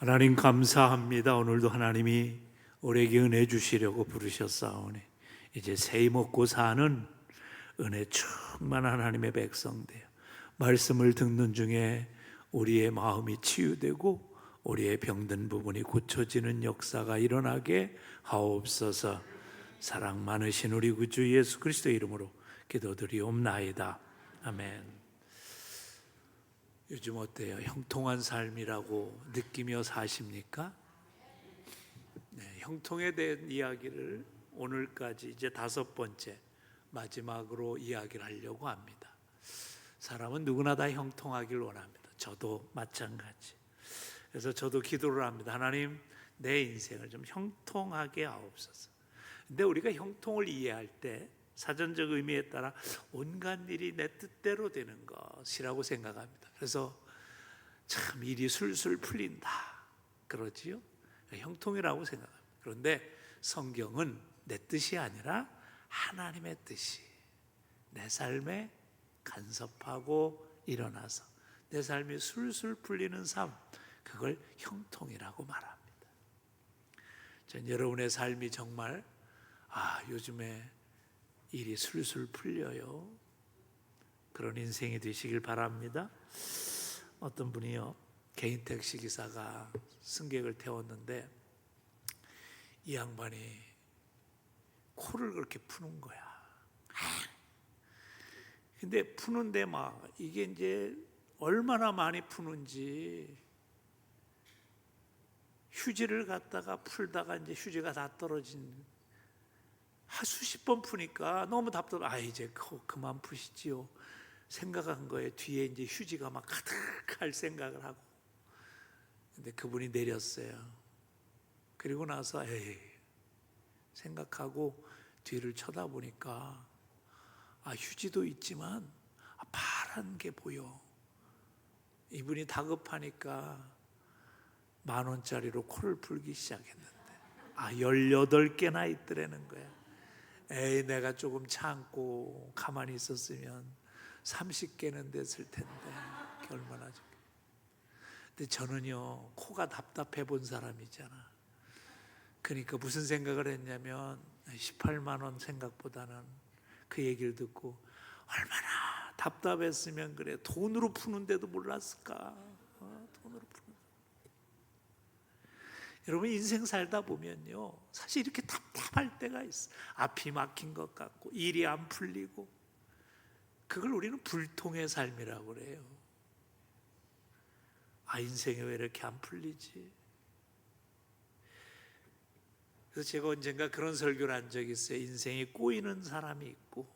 하나님 감사합니다. 오늘도 하나님이 우리에게 은혜 주시려고 부르셨사오니 이제 세이 먹고 사는 은혜 충만한 하나님의 백성되어 말씀을 듣는 중에 우리의 마음이 치유되고 우리의 병든 부분이 고쳐지는 역사가 일어나게 하옵소서. 사랑 많으신 우리 구주 예수 그리스도의 이름으로 기도드리옵나이다. 아멘. 요즘 어때요? 형통한 삶이라고 느끼며 사십니까? 네, 형통에 대한 이야기를 오늘까지 이제 5번째 마지막으로 이야기를 하려고 합니다. 사람은 누구나 다 형통하길 원합니다. 저도 마찬가지. 그래서 저도 기도를 합니다. 하나님, 내 인생을 좀 형통하게 하옵소서. 근데 우리가 형통을 이해할 때 사전적 의미에 따라 온갖 일이 내 뜻대로 되는 것이라고 생각합니다. 그래서 참 일이 술술 풀린다 그러지요. 형통이라고 생각합니다. 그런데 성경은 내 뜻이 아니라 하나님의 뜻이 내 삶에 간섭하고 일어나서 내 삶이 술술 풀리는 삶, 그걸 형통이라고 말합니다. 전 여러분의 삶이 정말 요즘에 일이 술술 풀려요, 그런 인생이 되시길 바랍니다. 어떤 분이요, 개인 택시 기사가 승객을 태웠는데 이 양반이 코를 그렇게 푸는 거야. 근데 푸는데 막 이게 이제 얼마나 많이 푸는지 휴지를 갖다가 풀다가 이제 휴지가 다 떨어진 수십 번 푸니까 너무 답답해. 이제 그만 푸시지요 생각한 거예요. 뒤에 이제 휴지가 막 가득할 생각을 하고. 근데 그분이 내렸어요. 그리고 나서 생각하고 뒤를 쳐다보니까 휴지도 있지만 파란 게 보여. 이분이 다급하니까 10,000원짜리로 코를 풀기 시작했는데 18개나 있더라는 거야. 내가 조금 참고 가만히 있었으면 30개는 됐을 텐데 얼마나 좋게. 근데 저는요, 코가 답답해 본 사람이잖아. 그러니까 무슨 생각을 했냐면 18만 원 생각보다는 그 얘기를 듣고 얼마나 답답했으면 그래 돈으로 푸는데도 몰랐을까. 돈으로 푸는. 여러분, 인생 살다 보면요, 사실 이렇게 답답할 때가 있어. 앞이 막힌 것 같고 일이 안 풀리고. 그걸 우리는 불통의 삶이라고 그래요. 인생이 왜 이렇게 안 풀리지? 그래서 제가 언젠가 그런 설교를 한 적이 있어요. 인생이 꼬이는 사람이 있고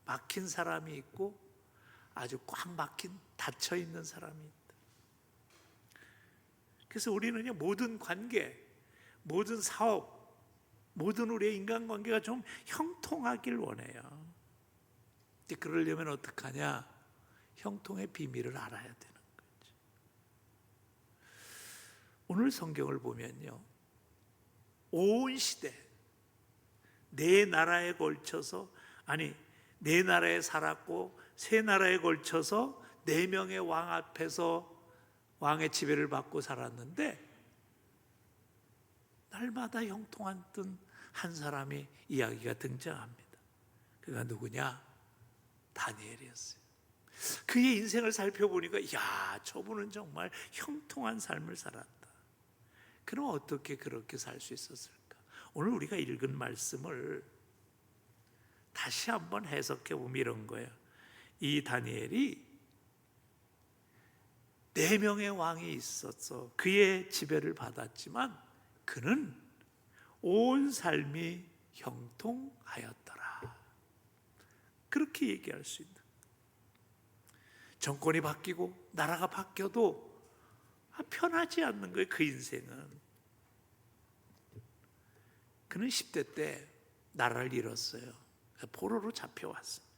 막힌 사람이 있고 아주 꽉 막힌 닫혀 있는 사람이 있다. 그래서 우리는요, 모든 관계, 모든 사업, 모든 우리의 인간관계가 좀 형통하길 원해요. 그러려면 어떡하냐? 형통의 비밀을 알아야 되는 거죠. 오늘 성경을 보면요, 온 시대 네 나라에 걸쳐서, 네 나라에 살았고 세 나라에 걸쳐서 4명의 왕 앞에서 왕의 지배를 받고 살았는데 날마다 형통한 한 사람이 이야기가 등장합니다. 그가 누구냐? 다니엘이었어요. 그의 인생을 살펴보니까 저분은 정말 형통한 삶을 살았다. 그럼 어떻게 그렇게 살 수 있었을까? 오늘 우리가 읽은 말씀을 다시 한번 해석해 보면 이런 거예요. 이 다니엘이 4명의 왕이 있었어. 그의 지배를 받았지만 그는 온 삶이 형통하였더라. 그렇게 얘기할 수 있는. 정권이 바뀌고 나라가 바뀌어도 편하지 않는 거예요. 그 인생은. 그는 10대 때 나라를 잃었어요. 포로로 잡혀왔습니다.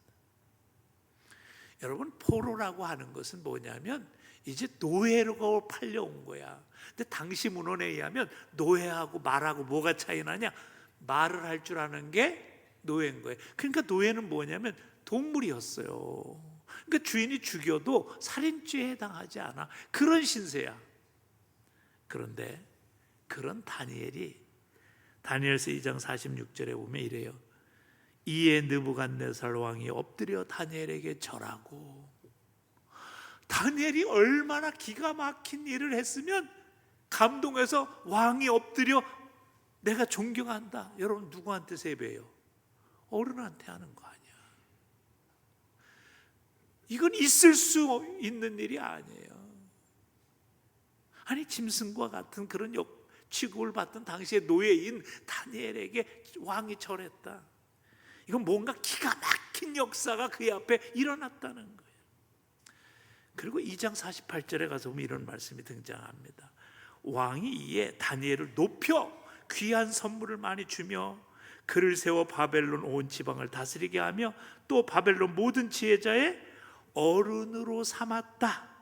여러분, 포로라고 하는 것은 뭐냐면 이제 노예로 팔려온 거야. 근데 당시 문헌에 의하면 노예하고 말하고 뭐가 차이 나냐? 말을 할 줄 아는 게 노예인 거예요. 그러니까 노예는 뭐냐면 동물이었어요. 그러니까 주인이 죽여도 살인죄에 해당하지 않아. 그런 신세야. 그런데 그런 다니엘이 다니엘서 2장 46절에 보면 이래요. 이에 느부갓네살 왕이 엎드려 다니엘에게 절하고, 다니엘이 얼마나 기가 막힌 일을 했으면 감동해서 왕이 엎드려 내가 존경한다. 여러분 누구한테 세배해요? 어른한테 하는 거 아니야. 이건 있을 수 있는 일이 아니에요. 아니 짐승과 같은 그런 취급을 받던 당시의 노예인 다니엘에게 왕이 절했다. 이건 뭔가 기가 막힌 역사가 그의 앞에 일어났다는 거예요. 그리고 2장 48절에 가서 보면 이런 말씀이 등장합니다. 왕이 이에 다니엘을 높여 귀한 선물을 많이 주며 그를 세워 바벨론 온 지방을 다스리게 하며 또 바벨론 모든 지혜자의 어른으로 삼았다.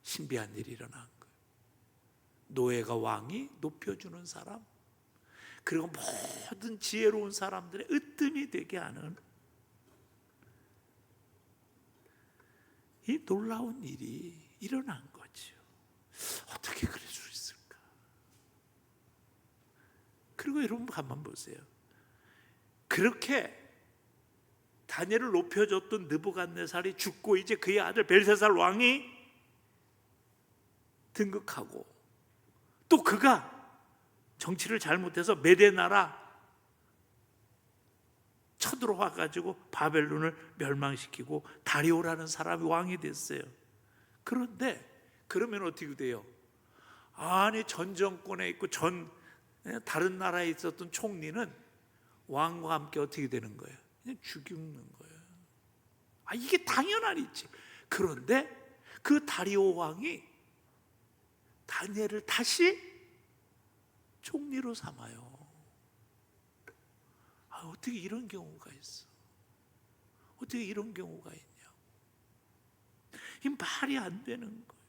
신비한 일이 일어난 거예요. 노예가 왕이 높여주는 사람, 그리고 모든 지혜로운 사람들의 으뜸이 되게 하는 이 놀라운 일이 일어난 거죠. 어떻게 그럴 수 있을까? 그리고 여러분 한번 보세요. 그렇게 다니엘을 높여줬던 느부갓네살이 죽고 이제 그의 아들 벨사살 왕이 등극하고, 또 그가 정치를 잘못해서 메대 나라 쳐들어와 가지고 바벨론을 멸망시키고 다리오라는 사람이 왕이 됐어요. 그런데 그러면 어떻게 돼요? 아니 전 정권에 있고 다른 나라에 있었던 총리는 왕과 함께 어떻게 되는 거예요? 그냥 죽이는 거예요. 이게 당연한 일이지. 그런데 그 다리오 왕이 다니엘을 다시 총리로 삼아요. 어떻게 이런 경우가 있어? 어떻게 이런 경우가 있냐? 이 말이 안 되는 거예요.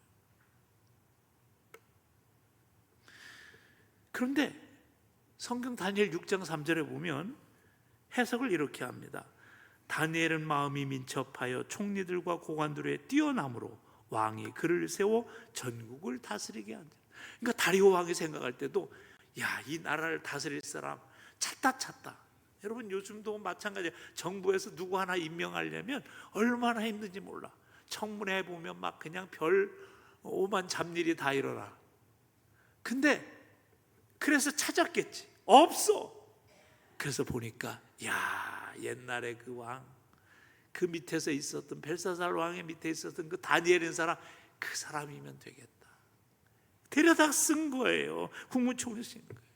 그런데 성경 다니엘 6장 3절에 보면 해석을 이렇게 합니다. 다니엘은 마음이 민첩하여 총리들과 고관들의 뛰어남으로 왕이 그를 세워 전국을 다스리게 한다. 그러니까 다리오 왕이 생각할 때도 이 나라를 다스릴 사람 찾다. 여러분 요즘도 마찬가지예요. 정부에서 누구 하나 임명하려면 얼마나 힘든지 몰라. 청문회 보면 막 그냥 별 오만 잡일이 다 일어나. 근데 그래서 찾았겠지. 없어. 그래서 보니까 옛날에 그 왕, 그 밑에서 있었던 벨사살 왕의 밑에 있었던 그 다니엘인 사람, 그 사람이면 되겠다. 데려다 쓴 거예요. 국무총리 쓴 거예요.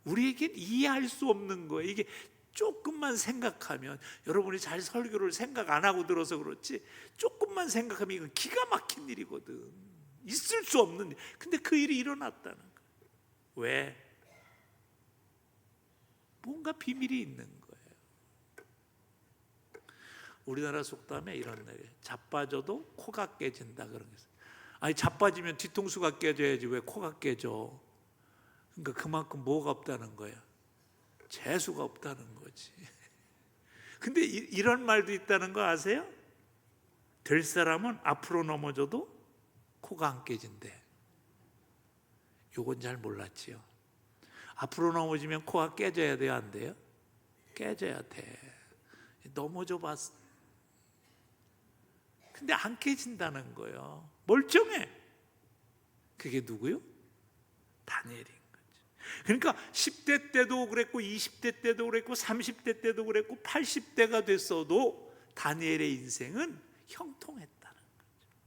우리에겐 이해할 수 없는 거예요. 이게 조금만 생각하면, 여러분이 잘 설교를 생각 안 하고 들어서 그렇지 조금만 생각하면 이건 기가 막힌 일이거든. 있을 수 없는 일. 근데 그 일이 일어났다는 거예요. 왜? 뭔가 비밀이 있는 거예요. 우리나라 속담에 이런 말이에요. 자빠져도 코가 깨진다 그런 게 있어요. 자빠지면 뒤통수가 깨져야지 왜 코가 깨져? 그러니까 그만큼 뭐가 없다는 거예요? 재수가 없다는 거지. 근데 이런 말도 있다는 거 아세요? 될 사람은 앞으로 넘어져도 코가 안 깨진대. 요건 잘 몰랐지요. 앞으로 넘어지면 코가 깨져야 돼요, 안 돼요? 깨져야 돼. 넘어져 봤어. 근데 안 깨진다는 거예요. 멀쩡해. 그게 누구요? 다니엘인 거죠. 그러니까 10대 때도 그랬고 20대 때도 그랬고 30대 때도 그랬고 80대가 됐어도 다니엘의 인생은 형통했다는 거죠.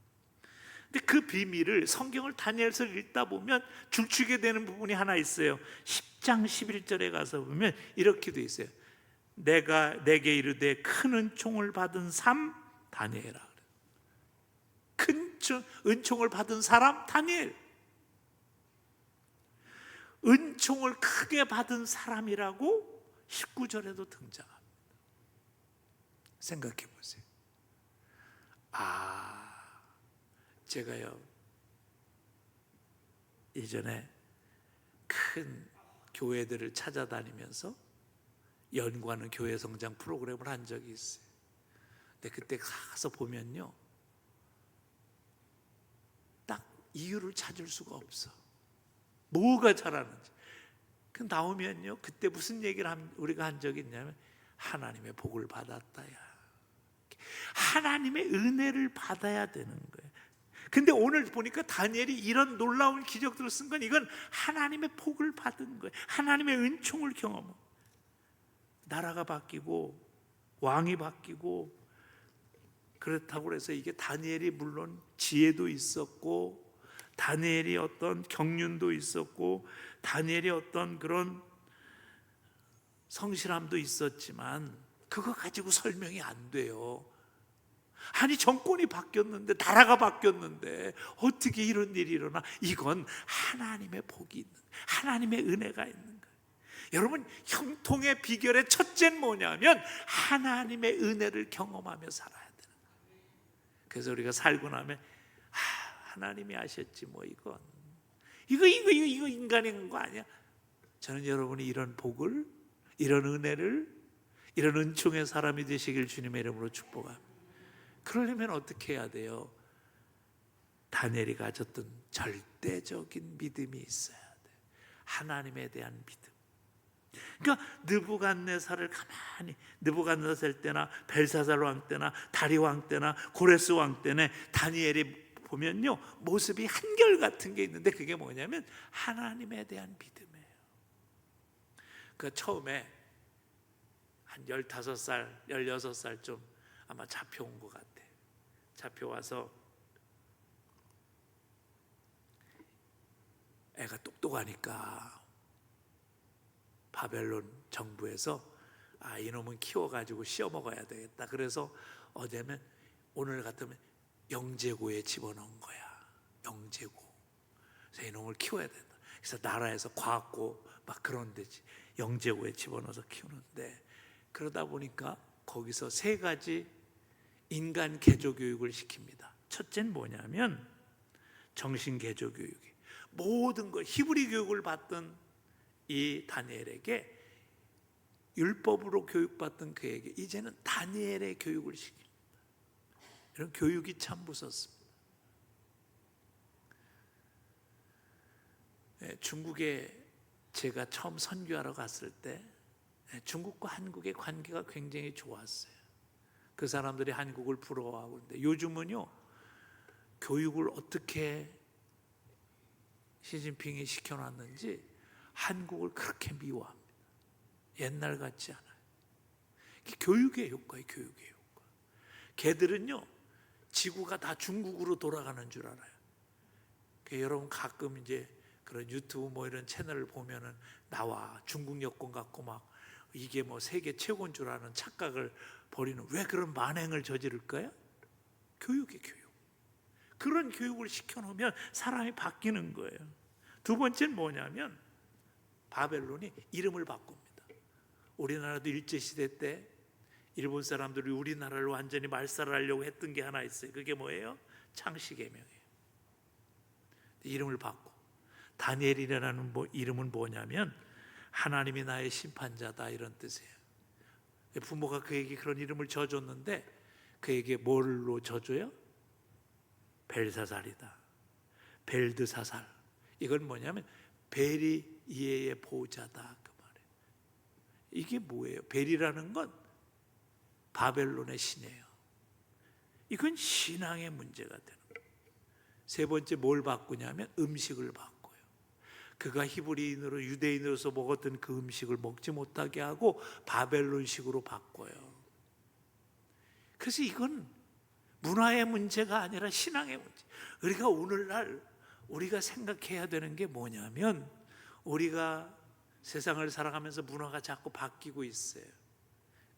근데 그 비밀을 성경을 다니엘서를 읽다 보면 줄치게 되는 부분이 하나 있어요. 10장 11절에 가서 보면 이렇게 돼 있어요. 내가 내게 이르되 큰 은총을 받은 삶 다니엘아. 큰 은총을 받은 사람 다니엘. 은총을 크게 받은 사람이라고 19절에도 등장합니다. 생각해 보세요. 제가요 예전에 큰 교회들을 찾아다니면서 연구하는 교회 성장 프로그램을 한 적이 있어요. 근데 그때 가서 보면요, 이유를 찾을 수가 없어. 뭐가 잘하는지. 그 나오면요, 그때 무슨 얘기를 우리가 한 적이 있냐면 하나님의 복을 받았다야. 하나님의 은혜를 받아야 되는 거예요. 근데 오늘 보니까 다니엘이 이런 놀라운 기적들을 쓴 건 이건 하나님의 복을 받은 거예요. 하나님의 은총을 경험하고 나라가 바뀌고 왕이 바뀌고 그렇다고 해서 이게 다니엘이 물론 지혜도 있었고 다니엘이 어떤 경륜도 있었고 다니엘이 어떤 그런 성실함도 있었지만 그거 가지고 설명이 안 돼요. 아니 정권이 바뀌었는데 나라가 바뀌었는데 어떻게 이런 일이 일어나? 이건 하나님의 복이 있는 거예요. 하나님의 은혜가 있는 거예요. 여러분 형통의 비결의 첫째는 뭐냐면 하나님의 은혜를 경험하며 살아야 되는 거예요. 그래서 우리가 살고 나면 하나님이 하셨지 뭐 이거 인간이 한 거 아니야? 저는 여러분이 이런 복을 이런 은혜를 이런 은총의 사람이 되시길 주님의 이름으로 축복합니다. 그러려면 어떻게 해야 돼요? 다니엘이 가졌던 절대적인 믿음이 있어야 돼요. 하나님에 대한 믿음. 그러니까 느부갓네살을 가만히 느부갓네살 때나 벨사살 왕 때나 다리 왕 때나 고레스 왕 때나 다니엘이 보면요 모습이 한결같은 게 있는데 그게 뭐냐면 하나님에 대한 믿음이에요. 그 처음에 한 15살, 16살쯤 아마 잡혀온 것 같아. 잡혀와서 애가 똑똑하니까 바벨론 정부에서 이놈은 키워가지고 씌워 먹어야 되겠다. 그래서 어제면 오늘 같으면 영재고에 집어넣은 거야. 영재고. 그래서 이놈을 키워야 된다. 그래서 나라에서 과학고 막 그런 데지 영재고에 집어넣어서 키우는데 그러다 보니까 거기서 3가지 인간 개조 교육을 시킵니다. 첫째는 뭐냐면 정신 개조 교육이 모든 걸 히브리 교육을 받던 이 다니엘에게 율법으로 교육받던 그에게 이제는 다니엘의 교육을 시킵니다. 이런 교육이 참 무섭습니다. 중국에 제가 처음 선교하러 갔을 때 중국과 한국의 관계가 굉장히 좋았어요. 그 사람들이 한국을 부러워하고 있는데 요즘은요 교육을 어떻게 시진핑이 시켜놨는지 한국을 그렇게 미워합니다. 옛날 같지 않아요. 교육의 효과예요. 교육의 효과. 걔들은요 지구가 다 중국으로 돌아가는 줄 알아요. 여러분 가끔 이제 그런 유튜브 뭐 이런 채널을 보면은 나와 중국 여권 갖고 막 이게 뭐 세계 최고인 줄 아는 착각을 벌이는 왜 그런 만행을 저지를까요? 교육이 교육. 그런 교육을 시켜놓으면 사람이 바뀌는 거예요. 두 번째는 뭐냐면 바벨론이 이름을 바꿉니다. 우리나라도 일제시대 때 일본 사람들이 우리나라를 완전히 말살하려고 했던 게 하나 있어요. 그게 뭐예요? 창씨개명이에요. 이름을 바꿔. 다니엘이라는 이름은 뭐냐면 하나님이 나의 심판자다 이런 뜻이에요. 부모가 그에게 그런 이름을 져줬는데 그에게 뭘로 져줘요? 벨사살이다. 벨드사살. 이건 뭐냐면 벨이 이해의 보호자다 그 말이에요. 이게 뭐예요? 벨이라는 건 바벨론의 신이에요. 이건 신앙의 문제가 되는 거예요. 세 번째 뭘 바꾸냐면 음식을 바꿔요. 그가 히브리인으로 유대인으로서 먹었던 그 음식을 먹지 못하게 하고 바벨론식으로 바꿔요. 그래서 이건 문화의 문제가 아니라 신앙의 문제. 우리가 오늘날 우리가 생각해야 되는 게 뭐냐면 우리가 세상을 살아가면서 문화가 자꾸 바뀌고 있어요.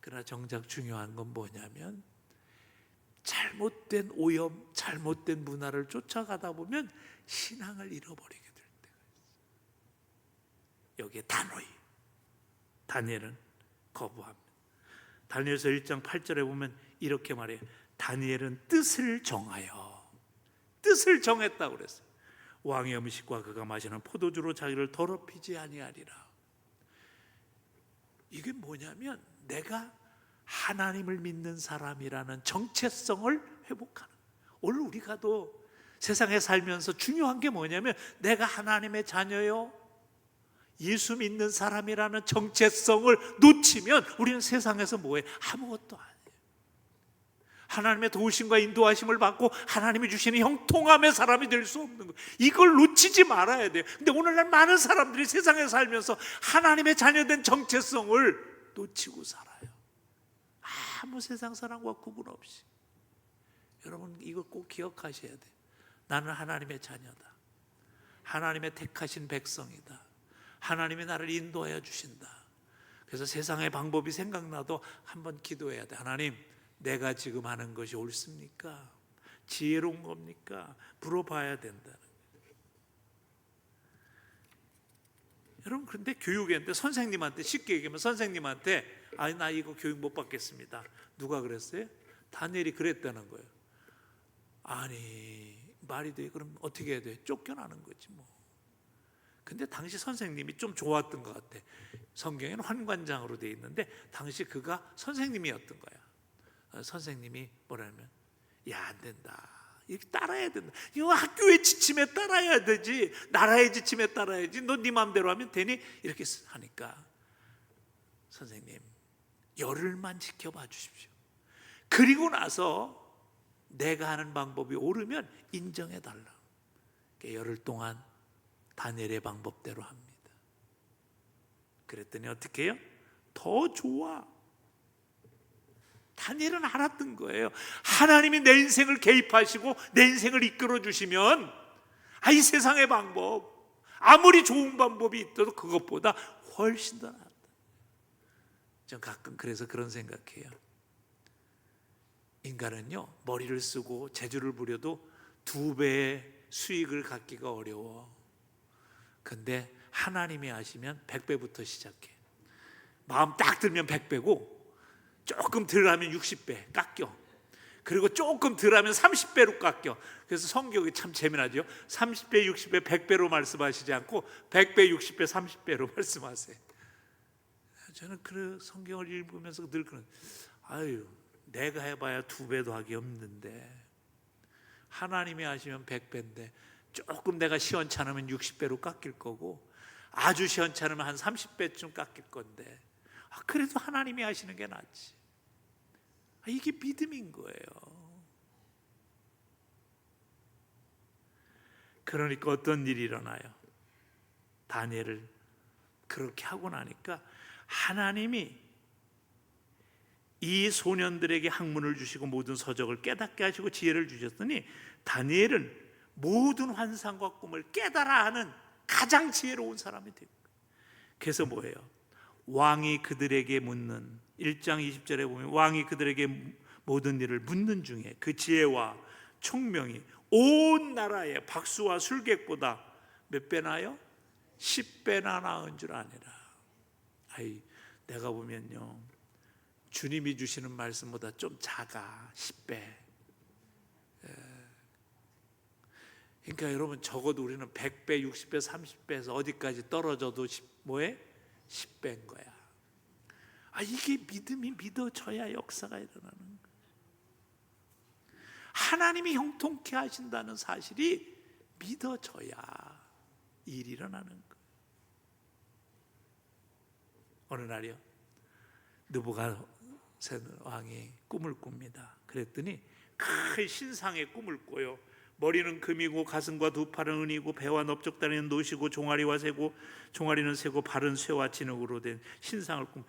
그러나 정작 중요한 건 뭐냐면 잘못된 오염, 잘못된 문화를 쫓아가다 보면 신앙을 잃어버리게 될 때가 있어요. 여기에 단호히 다니엘은 거부합니다. 다니엘서 1장 8절에 보면 이렇게 말해요. 다니엘은 뜻을 정했다고 그랬어요. 왕의 음식과 그가 마시는 포도주로 자기를 더럽히지 아니하리라. 이게 뭐냐면 내가 하나님을 믿는 사람이라는 정체성을 회복하는. 오늘 우리가도 세상에 살면서 중요한 게 뭐냐면 내가 하나님의 자녀요, 예수 믿는 사람이라는 정체성을 놓치면 우리는 세상에서 뭐해? 아무것도 아니에요. 하나님의 도우심과 인도하심을 받고 하나님이 주시는 형통함의 사람이 될 수 없는 거예요. 이걸 놓치지 말아야 돼요. 근데 오늘날 많은 사람들이 세상에 살면서 하나님의 자녀된 정체성을 놓치고 살아요. 아무 세상 사람과 구분 없이. 여러분 이거 꼭 기억하셔야 돼요. 나는 하나님의 자녀다. 하나님의 택하신 백성이다. 하나님이 나를 인도하여 주신다. 그래서 세상의 방법이 생각나도 한번 기도해야 돼. 하나님, 내가 지금 하는 것이 옳습니까? 지혜로운 겁니까? 물어봐야 된다는 거예요. 여러분 그런데 교육인데 선생님한테, 쉽게 얘기하면 선생님한테 아니 나 이거 교육 못 받겠습니다. 누가 그랬어요? 다니엘이 그랬다는 거예요. 아니 말이 돼. 그럼 어떻게 해야 돼? 쫓겨나는 거지 뭐. 근데 당시 선생님이 좀 좋았던 것 같아. 성경에는 환관장으로 돼 있는데 당시 그가 선생님이었던 거야. 선생님이 뭐라면 야 안 된다. 이렇게 따라야 된다. 이거 학교의 지침에 따라야 되지. 나라의 지침에 따라야지. 너 네 마음대로 하면 되니? 이렇게 하니까 선생님 열흘만 지켜봐 주십시오. 그리고 나서 내가 하는 방법이 옳으면 인정해 달라. 열흘 동안 다니엘의 방법대로 합니다. 그랬더니 어떻게 해요? 더 좋아. 다니엘은 알았던 거예요. 하나님이 내 인생을 개입하시고 내 인생을 이끌어 주시면 이 세상의 방법 아무리 좋은 방법이 있어도 그것보다 훨씬 더 낫다. 전 가끔 그래서 그런 생각해요. 인간은요 머리를 쓰고 재주를 부려도 2배의 수익을 갖기가 어려워. 근데 하나님이 하시면 100배부터 시작해. 마음 딱 들면 100배고 조금 덜 하면 60배 깎여. 그리고 조금 덜 하면 30배로 깎여. 그래서 성경이 참 재미나죠. 30배, 60배, 100배로 말씀하시지 않고 100배, 60배, 30배로 말씀하세요. 저는 그 성경을 읽으면서 늘 그런, 내가 해봐야 2배도 하기 없는데 하나님이 하시면 100배인데 조금 내가 시원찮으면 60배로 깎일 거고 아주 시원찮으면 한 30배쯤 깎일 건데 그래도 하나님이 하시는 게 낫지. 이게 믿음인 거예요. 그러니까 어떤 일이 일어나요? 다니엘을 그렇게 하고 나니까 하나님이 이 소년들에게 학문을 주시고 모든 서적을 깨닫게 하시고 지혜를 주셨더니 다니엘은 모든 환상과 꿈을 깨달아 하는 가장 지혜로운 사람이 되고, 그래서 뭐예요? 왕이 그들에게 묻는 1장 20절에 보면 왕이 그들에게 모든 일을 묻는 중에 그 지혜와 총명이 온 나라의 박수와 술객보다 몇 배나요? 10배나 나은 줄 아니라. 내가 보면요 주님이 주시는 말씀보다 좀 작아. 10배. 그러니까 여러분 적어도 우리는 100배, 60배, 30배에서 어디까지 떨어져도 뭐해? 10배인 거야. 이게 믿음이 믿어져야 역사가 일어나는 거야. 하나님이 형통케 하신다는 사실이 믿어져야 일이 일어나는 거야. 어느 날이요 느부갓네살 왕이 꿈을 꿉니다. 그랬더니 큰 신상의 꿈을 꿔요. 머리는 금이고 가슴과 두 팔은 은이고 배와 넓적다리는 노시고 종아리와 새고 종아리는 새고 발은 쇠와 진흙으로 된 신상을 꿈.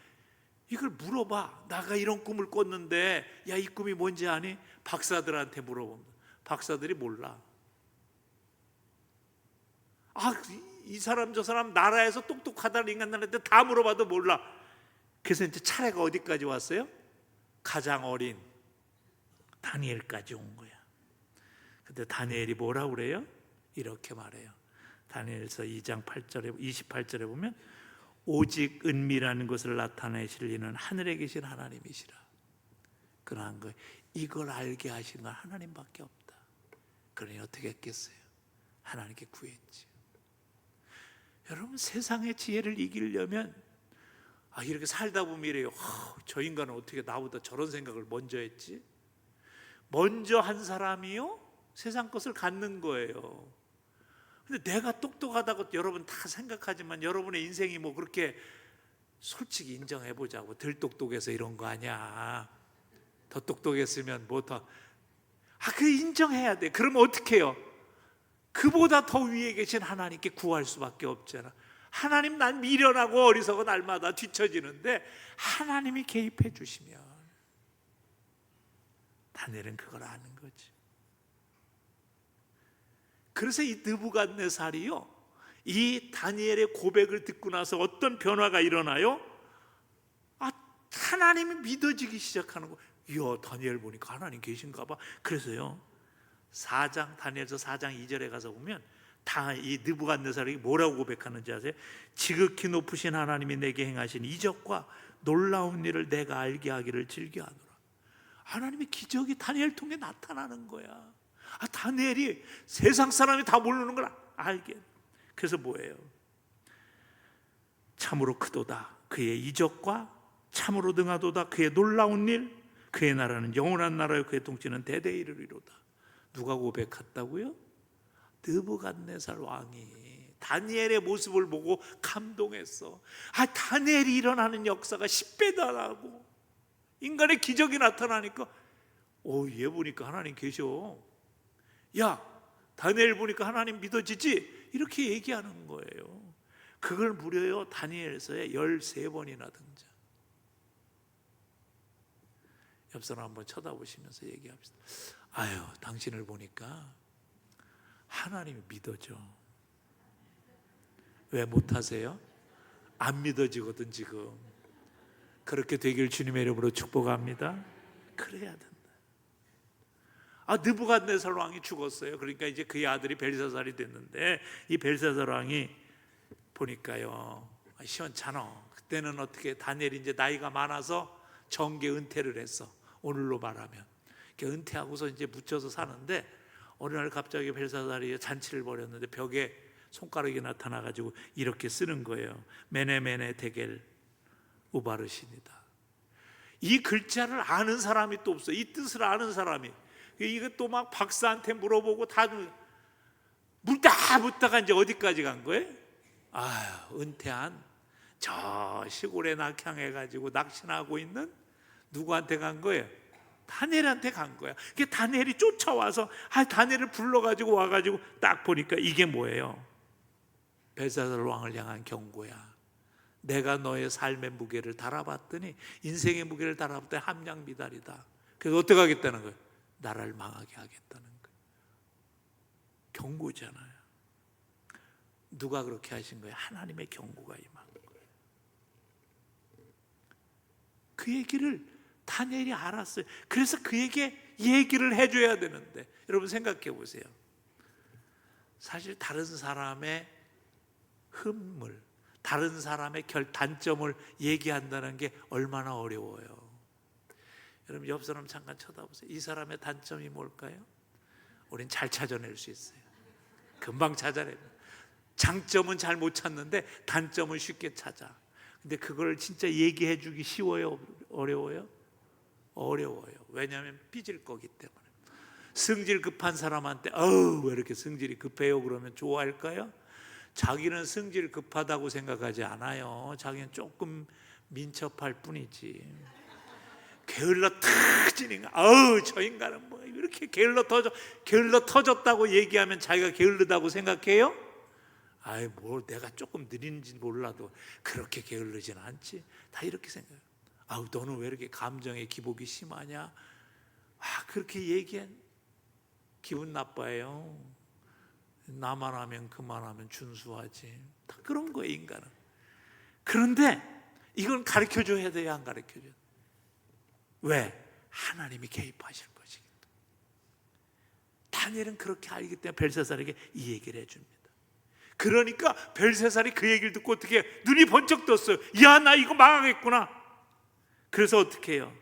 이걸 물어봐. 나가 이런 꿈을 꿨는데 야 이 꿈이 뭔지 아니? 박사들한테 물어봅니다. 박사들이 몰라. 이 사람 저 사람 나라에서 똑똑하다는 인간들한테 다 물어봐도 몰라. 그래서 이제 차례가 어디까지 왔어요? 가장 어린 다니엘까지 온 거야. 근데 다니엘이 뭐라고 그래요? 이렇게 말해요. 다니엘서 2장 8절에 28절에 보면 오직 은밀한 것을 나타내실 이는 하늘에 계신 하나님이시라. 그러한 거 이걸 알게 하신 건 하나님밖에 없다. 그러니 어떻게 했겠어요? 하나님께 구했지. 여러분 세상의 지혜를 이기려면 이렇게 살다 보면 이래요. 저 인간은 어떻게 나보다 저런 생각을 먼저 했지? 먼저 한 사람이요 세상 것을 갖는 거예요. 근데 내가 똑똑하다고 여러분 다 생각하지만 여러분의 인생이 뭐 그렇게 솔직히 인정해보자고 덜 똑똑해서 이런 거 아니야. 더 똑똑했으면 뭐 더 그 인정해야 돼. 그러면 어떻게 해요? 그보다 더 위에 계신 하나님께 구할 수밖에 없잖아. 하나님, 난 미련하고 어리석어 날마다 뒤처지는데 하나님이 개입해 주시면 다니엘은 그걸 아는 거지. 그래서 이 느부갓네살이요, 이 다니엘의 고백을 듣고 나서 어떤 변화가 일어나요? 하나님이 믿어지기 시작하는 거. 이야, 다니엘 보니까 하나님 계신가 봐. 그래서요, 다니엘서 4장 2절에 가서 보면 이 느부갓네살이 뭐라고 고백하는지 아세요? 지극히 높으신 하나님이 내게 행하신 이적과 놀라운 일을 내가 알게 하기를 즐겨하노라. 하나님의 기적이 다니엘 통해 나타나는 거야. 다니엘이 세상 사람이 다 모르는 걸 알게. 그래서 뭐예요? 참으로 크도다 그의 이적과 참으로 능하도다 그의 놀라운 일, 그의 나라는 영원한 나라요 그의 통치는 대대에 이르리로다. 누가 고백했다고요? 느부갓네살 왕이 다니엘의 모습을 보고 감동했어. 다니엘이 일어나는 역사가 10배 달하고 인간의 기적이 나타나니까 얘 보니까 하나님 계셔. 야, 다니엘 보니까 하나님 믿어지지? 이렇게 얘기하는 거예요. 그걸 무려요 다니엘서에 13번이나 등장. 옆 사람 한번 쳐다보시면서 얘기합시다. 당신을 보니까 하나님이 믿어져. 왜 못하세요? 안 믿어지거든 지금. 그렇게 되길 주님의 이름으로 축복합니다. 그래야 된다. 느부갓네살 왕이 죽었어요. 그러니까 이제 그의 아들이 벨사살이 됐는데, 이 벨사살 왕이 보니까요 시원찮아. 그때는 어떻게 다니엘이 이제 나이가 많아서 정계 은퇴를 했어. 오늘로 말하면 은퇴하고서 이제 묻혀서 사는데, 어느 날 갑자기 벨사살이 잔치를 벌였는데 벽에 손가락이 나타나가지고 이렇게 쓰는 거예요. 메네메네 데겔 우바르시니다. 이 글자를 아는 사람이 또 없어. 이 뜻을 아는 사람이. 이거 또 막 박사한테 물어보고 다 묻다가 이제 어디까지 간 거예요? 은퇴한 저 시골에 낙향해가지고 낚시하고 있는 누구한테 간 거예요? 다니엘한테 간 거야. 다니엘이 쫓아와서 다니엘을 불러가지고 와가지고 딱 보니까 이게 뭐예요? 벨사살 왕을 향한 경고야. 내가 너의 삶의 무게를 달아봤더니, 인생의 무게를 달아봤더니 함량미달이다. 그래서 어떻게 하겠다는 거예요? 나라를 망하게 하겠다는 거예요. 경고잖아요. 누가 그렇게 하신 거예요? 하나님의 경고가 임한 거예요. 그 얘기를 다니엘이 알았어요. 그래서 그에게 얘기를 해줘야 되는데, 여러분 생각해 보세요. 사실 다른 사람의 흠물, 다른 사람의 단점을 얘기한다는 게 얼마나 어려워요. 여러분 옆 사람 잠깐 쳐다보세요. 이 사람의 단점이 뭘까요? 우린 잘 찾아낼 수 있어요. 금방 찾아내요. 장점은 잘 못 찾는데 단점은 쉽게 찾아. 근데 그걸 진짜 얘기해 주기 쉬워요? 어려워요? 어려워요. 왜냐하면 삐질 거기 때문에. 성질 급한 사람한테 왜 이렇게 성질이 급해요? 그러면 좋아할까요? 자기는 성질 급하다고 생각하지 않아요. 자기는 조금 민첩할 뿐이지. 게을러 터지니까 저 인간은 뭐 이렇게 게을러 터졌다고 얘기하면 자기가 게을르다고 생각해요? 뭘 내가 조금 느린지 몰라도 그렇게 게을르진 않지. 다 이렇게 생각해요. 너는 왜 이렇게 감정의 기복이 심하냐? 그렇게 얘기한 기분 나빠요. 나만 하면 그만하면 준수하지. 다 그런 거예요, 인간은. 그런데 이건 가르쳐줘야 돼요, 안 가르쳐줘야 돼요? 왜? 하나님이 개입하실 것이기 때문에. 다니엘은 그렇게 알기 때문에 벨사살에게 이 얘기를 해줍니다. 그러니까 벨사살이 그 얘기를 듣고 어떻게 눈이 번쩍 떴어요. 야, 나 이거 망하겠구나. 그래서 어떻게 해요?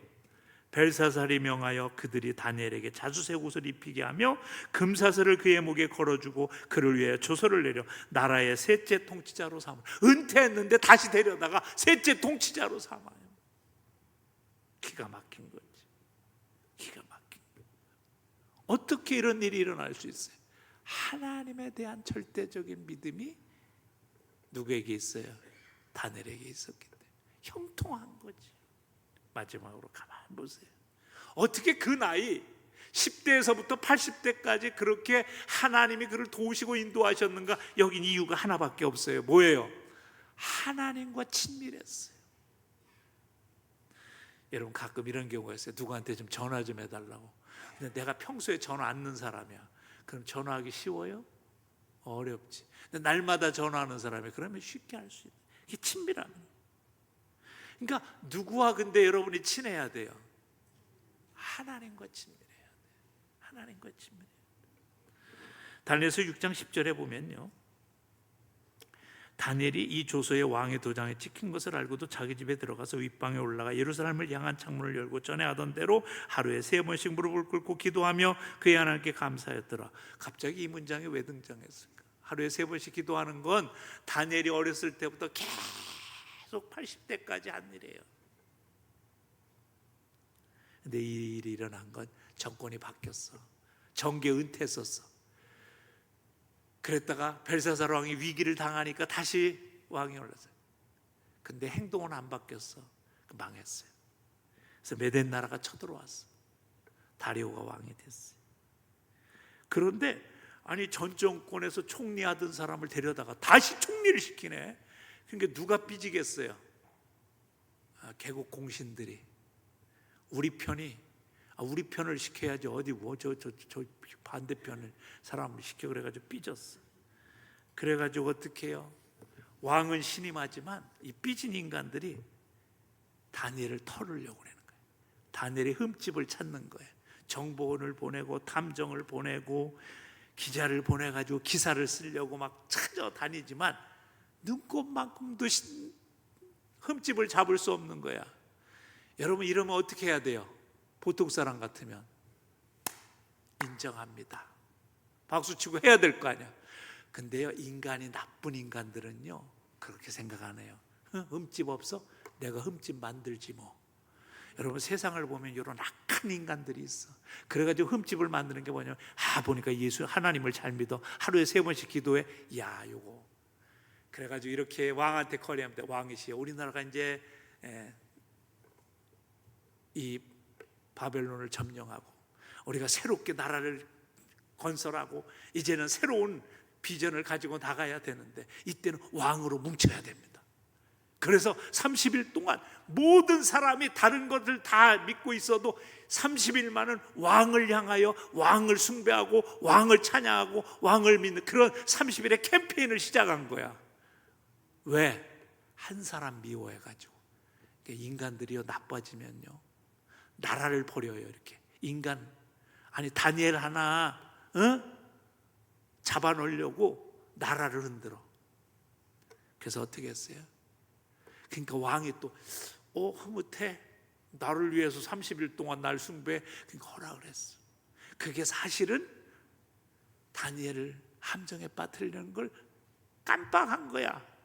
벨사살이 명하여 그들이 다니엘에게 자주색 옷을 입히게 하며 금사슬을 그의 목에 걸어주고 그를 위해 조서를 내려 나라의 셋째 통치자로 삼아. 은퇴했는데 다시 데려다가 셋째 통치자로 삼아요. 기가 막힌 거지. 기가 막힌 거. 어떻게 이런 일이 일어날 수 있어요? 하나님에 대한 절대적인 믿음이 누구에게 있어요? 다니엘에게 있었기 때문에 형통한 거지. 마지막으로 가만히 보세요. 어떻게 그 나이 10대에서부터 80대까지 그렇게 하나님이 그를 도우시고 인도하셨는가? 여긴 이유가 하나밖에 없어요. 뭐예요? 하나님과 친밀했어요. 여러분 가끔 이런 경우가 있어요. 누구한테 좀 전화 좀 해달라고. 근데 내가 평소에 전화 안 넣는 사람이야. 그럼 전화하기 쉬워요? 어렵지. 근데 날마다 전화하는 사람이 그러면 쉽게 할 수 있는. 이게 친밀함이에요. 그러니까 누구와 근데 여러분이 친해야 돼요? 하나님과 친밀해야 돼요. 하나님과 친밀해야 돼요. 다니엘서 6장 10절에 보면요, 다니엘이 이 조서의 왕의 도장에 찍힌 것을 알고도 자기 집에 들어가서 윗방에 올라가 예루살렘을 향한 창문을 열고 전에 하던 대로 하루에 3번씩 무릎을 꿇고 기도하며 그의 하나님께 감사했더라. 갑자기 이 문장이 왜 등장했을까? 하루에 3번씩 기도하는 건 다니엘이 어렸을 때부터 계속 80대까지 한 일이에요. 근데 이 일이 일어난 건 정권이 바뀌었어. 정계 은퇴했었어. 그랬다가 벨사살 왕이 위기를 당하니까 다시 왕이 올랐어요. 근데 행동은 안 바뀌었어. 망했어요. 그래서 메덴 나라가 쳐들어왔어. 다리오가 왕이 됐어요. 그런데 아니 전 정권에서 총리하던 사람을 데려다가 다시 총리를 시키네. 그러니까 누가 삐지겠어요? 개국 공신들이 우리 편을 시켜야지 어디 저 반대편을 사람을 시켜. 그래가지고 삐졌어. 그래가지고 어떻게 해요? 왕은 신임하지만 이 삐진 인간들이 다니엘을 털으려고 하는 거예요. 다니엘의 흠집을 찾는 거예요. 정보원을 보내고 탐정을 보내고 기자를 보내가지고 기사를 쓰려고 막 찾아다니지만 눈곱만큼도 흠집을 잡을 수 없는 거야. 여러분 이러면 어떻게 해야 돼요? 보통 사람 같으면 인정합니다. 박수치고 해야 될 거 아니야. 근데요, 인간이 나쁜 인간들은요 그렇게 생각 안 해요. 흠집 없어? 내가 흠집 만들지 뭐. 여러분 세상을 보면 이런 악한 인간들이 있어. 그래가지고 흠집을 만드는 게 뭐냐면 보니까 예수 하나님을 잘 믿어. 하루에 3번씩 기도해. 야 요거. 그래가지고 이렇게 왕한테 커리하면 돼. 왕이시여 우리나라가 이제 이 바벨론을 점령하고 우리가 새롭게 나라를 건설하고 이제는 새로운 비전을 가지고 나가야 되는데 이때는 왕으로 뭉쳐야 됩니다. 그래서 30일 동안 모든 사람이 다른 것을 다 믿고 있어도 30일만은 왕을 향하여 왕을 숭배하고 왕을 찬양하고 왕을 믿는 그런 30일의 캠페인을 시작한 거야. 왜? 한 사람 미워해가지고. 인간들이요 나빠지면요 나라를 버려요. 이렇게 인간 아니 다니엘 하나 잡아놓으려고 나라를 흔들어. 그래서 어떻게 했어요? 그러니까 왕이 또 흐뭇해. 나를 위해서 30일 동안 날 숭배해. 그러니까 허락을 했어. 그게 사실은 다니엘을 함정에 빠뜨리려는 걸 깜빡한 거야.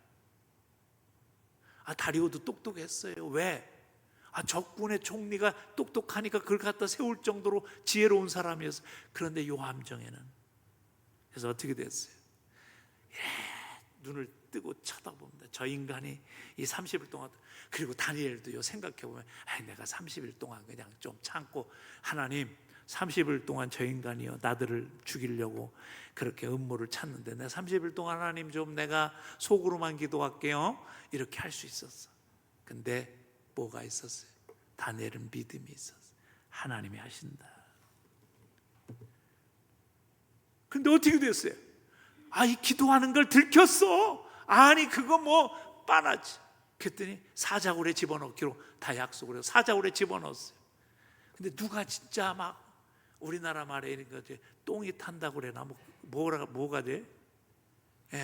다리오도 똑똑했어요. 왜? 적군의 총리가 똑똑하니까 그걸 갖다 세울 정도로 지혜로운 사람이었어. 그런데 요 함정에는 그래서 어떻게 됐어요? 눈을 뜨고 쳐다봅니다. 저 인간이 이 30일 동안. 그리고 다니엘도요 생각해보면 내가 30일 동안 그냥 좀 참고 하나님 30일 동안 저 인간이요 나들을 죽이려고 그렇게 음모를 찾는데 내가 30일 동안 하나님 좀 내가 속으로만 기도할게요 이렇게 할 수 있었어. 근데 뭐가 있었어요? 다니엘은 믿음이 있었어요. 하나님이 하신다. 근데 어떻게 됐어요? 이 기도하는 걸 들켰어. 아니 그거 뭐 빤하지. 그랬더니 사자굴에 집어넣기로 다 약속을 해서 사자굴에 집어넣었어요. 근데 누가 진짜 막 우리나라 말에 이런 거 똥이 탄다고 그래나 뭐가 돼?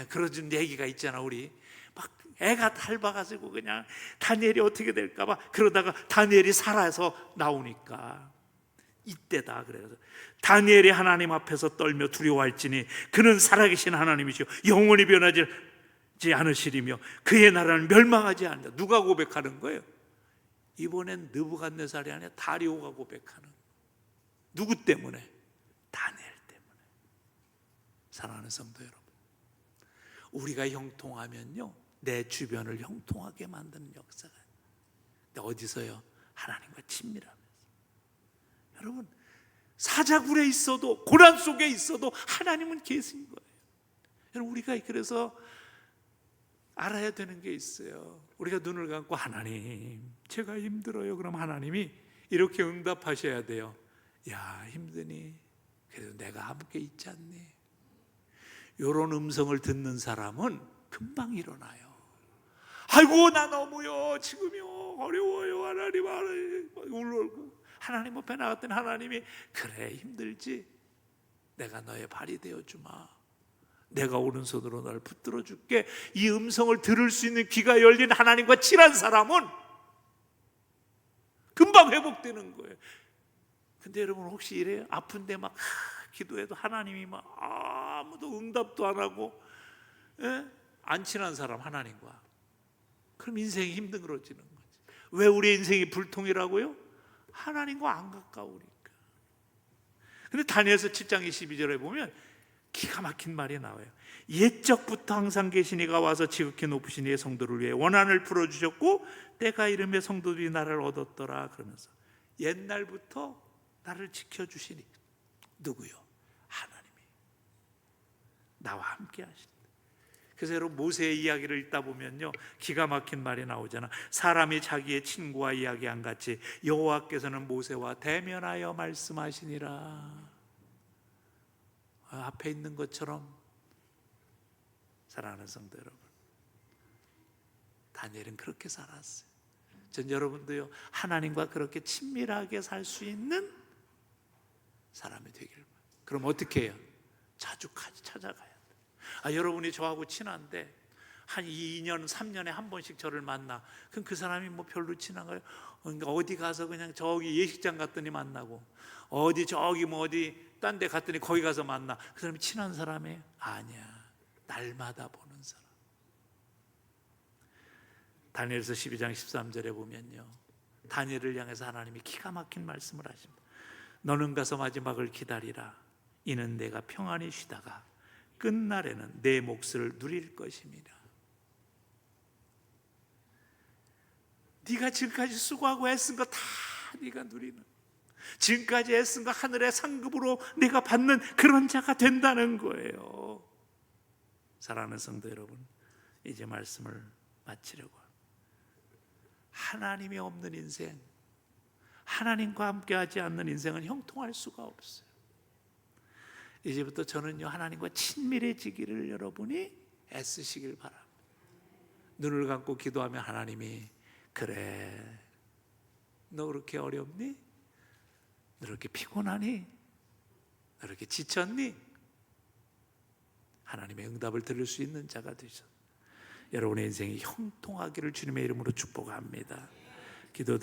그런 얘기가 있잖아. 우리 막 애가 닮아가지고 그냥 다니엘이 어떻게 될까봐 그러다가 다니엘이 살아서 나오니까 이때다. 그래서 다니엘이 하나님 앞에서 떨며 두려워할지니 그는 살아계신 하나님이시오 영원히 변하지 않으시리며 그의 나라는 멸망하지 않는다. 누가 고백하는 거예요? 이번엔 느부갓네살이 아니라 다리오가 고백하는. 누구 때문에? 다니엘 때문에. 사랑하는 성도 여러분, 우리가 형통하면요, 내 주변을 형통하게 만드는 역사가. 근데 어디서요? 하나님과 친밀하면서. 여러분, 사자굴에 있어도, 고난 속에 있어도 하나님은 계신 거예요. 여러분, 우리가 그래서 알아야 되는 게 있어요. 우리가 눈을 감고 하나님, 제가 힘들어요. 그럼 하나님이 이렇게 응답하셔야 돼요. 야, 힘드니? 그래도 내가 함께 있지 않니? 이런 음성을 듣는 사람은 금방 일어나요. 아이고, 나 너무요, 지금요, 어려워요, 하나님, 울고 하나님 앞에 나갔더니 하나님이, 그래, 힘들지? 내가 너의 발이 되어주마. 내가 오른손으로 널 붙들어 줄게. 이 음성을 들을 수 있는 귀가 열린 하나님과 친한 사람은 금방 회복되는 거예요. 근데 여러분, 혹시 이래요? 아픈데 막 기도해도 하나님이 막 아무도 응답도 안 하고, 안 친한 사람 하나님과, 그럼 인생이 힘들어지는 거지. 왜 우리 인생이 불통이라고요? 하나님과 안 가까우니까. 근데 다니엘서 7장 22절에 보면 기가 막힌 말이 나와요. 옛적부터 항상 계신 이가 와서 지극히 높으신 이의 성도를 위해 원한을 풀어주셨고 때가 이름에 성도들이 나를 얻었더라. 그러면서 옛날부터 나를 지켜주시니 누구요? 하나님이 나와 함께 하신다. 그래서 여러분, 모세의 이야기를 읽다 보면요, 기가 막힌 말이 나오잖아. 사람이 자기의 친구와 이야기한 같이 여호와께서는 모세와 대면하여 말씀하시니라. 앞에 있는 것처럼. 사랑하는 성도 여러분, 다니엘은 그렇게 살았어요. 전 여러분도요, 하나님과 그렇게 친밀하게 살 수 있는 사람이 되길 바랍니다. 그럼 어떻게 해요? 자주 찾아가야 돼요. 여러분이 저하고 친한데 한 2년, 3년에 한 번씩 저를 만나. 그럼 그 사람이 뭐 별로 친한가요? 그러니까 어디 가서 그냥 저기 예식장 갔더니 만나고, 어디 저기 뭐 어디 딴 데 갔더니 거기 가서 만나. 그 사람이 친한 사람이에요? 아니야. 날마다 보는 사람. 다니엘서 12장 13절에 보면요, 다니엘을 향해서 하나님이 기가 막힌 말씀을 하십니다. 너는 가서 마지막을 기다리라. 이는 내가 평안히 쉬다가 끝날에는 내 몫을 누릴 것입니다. 네가 지금까지 수고하고 애쓴 거 다 네가 누리는, 지금까지 애쓴 거 하늘의 상급으로 네가 받는 그런 자가 된다는 거예요. 사랑하는 성도 여러분, 이제 말씀을 마치려고 합니다. 하나님이 없는 인생, 하나님과 함께하지 않는 인생은 형통할 수가 없어요. 이제부터 저는요, 하나님과 친밀해지기를 여러분이 애쓰시길 바랍니다. 눈을 감고 기도하면 하나님이, 그래, 너 그렇게 어렵니? 너 그렇게 피곤하니? 너 그렇게 지쳤니? 하나님의 응답을 들을 수 있는 자가 되셔. 여러분의 인생이 형통하기를 주님의 이름으로 축복합니다. 기도